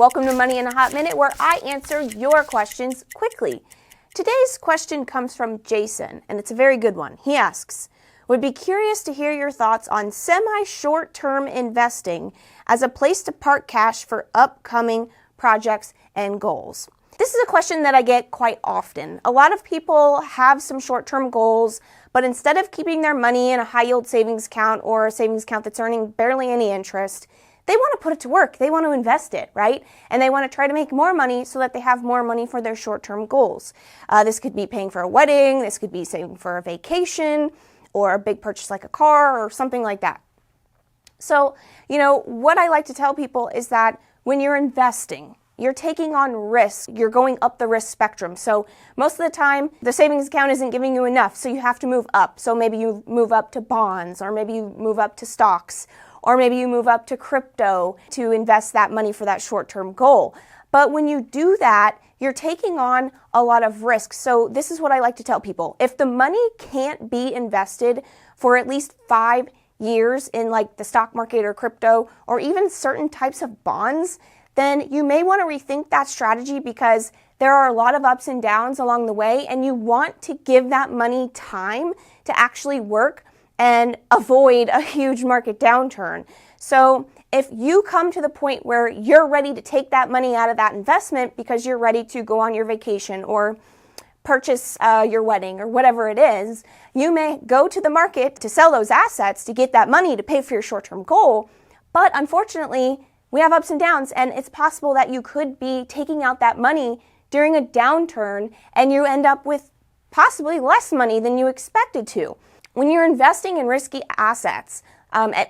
Welcome to Money in a Hot Minute, where I answer your questions quickly. Today's question comes from Jason, and it's a very good one. He asks, would be curious to hear your thoughts on semi-short-term investing as a place to park cash for upcoming projects and goals. This is a question that I get quite often. A lot of people have some short-term goals, but instead of keeping their money in a high-yield savings account or a savings account that's earning barely any interest, they want to put it to work. They want to invest it, right? And they want to try to make more money so that they have more money for their short-term goals. This could be paying for a wedding, this could be saving for a vacation, or a big purchase like a car or something like that. So, what I like to tell people is that when you're investing, you're taking on risk. You're going up the risk spectrum. So most of the time, the savings account isn't giving you enough, so you have to move up. So maybe you move up to bonds, or maybe you move up to stocks, or maybe you move up to crypto to invest that money for that short-term goal. But when you do that, you're taking on a lot of risk. So this is what I like to tell people. If the money can't be invested for at least 5 years in like the stock market or crypto, or even certain types of bonds, then you may want to rethink that strategy, because there are a lot of ups and downs along the way, and you want to give that money time to actually work and avoid a huge market downturn. So if you come to the point where you're ready to take that money out of that investment because you're ready to go on your vacation or purchase your wedding or whatever it is, you may go to the market to sell those assets to get that money to pay for your short-term goal. But unfortunately, we have ups and downs, and it's possible that you could be taking out that money during a downturn and you end up with possibly less money than you expected to. When you're investing in risky assets,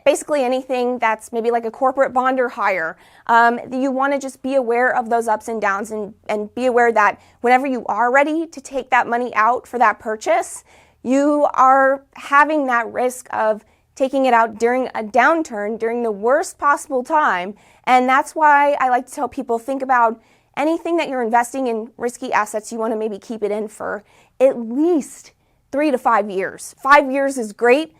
basically anything that's maybe like a corporate bond or higher, you want to just be aware of those ups and downs, and be aware that whenever you are ready to take that money out for that purchase, you are having that risk of taking it out during a downturn, during the worst possible time. And that's why I like to tell people, think about anything that you're investing in risky assets, you want to maybe keep it in for at least 3 to 5 years. 5 years is great.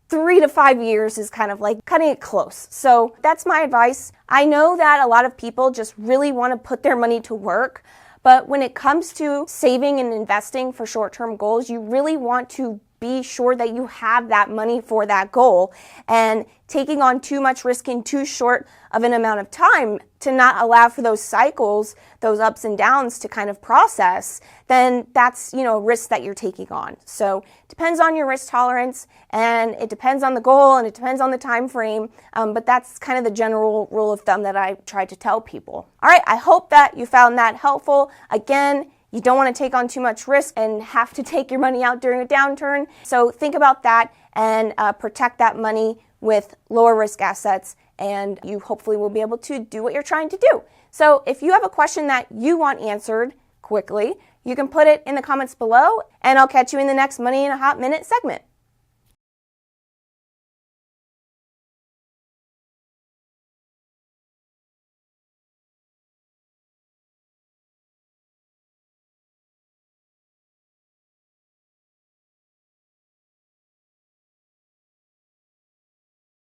3 to 5 years is kind of like cutting it close. So that's my advice. I know that a lot of people just really want to put their money to work, but when it comes to saving and investing for short-term goals, you really want to be sure that you have that money for that goal. And taking on too much risk in too short of an amount of time to not allow for those cycles, those ups and downs to kind of process, then that's, a risk that you're taking on. So it depends on your risk tolerance, and it depends on the goal, and it depends on the time frame. But that's kind of the general rule of thumb that I try to tell people. All right, I hope that you found that helpful. Again, you don't want to take on too much risk and have to take your money out during a downturn. So think about that and protect that money with lower risk assets, and you hopefully will be able to do what you're trying to do. So if you have a question that you want answered quickly, you can put it in the comments below, and I'll catch you in the next Money in a Hot Minute segment.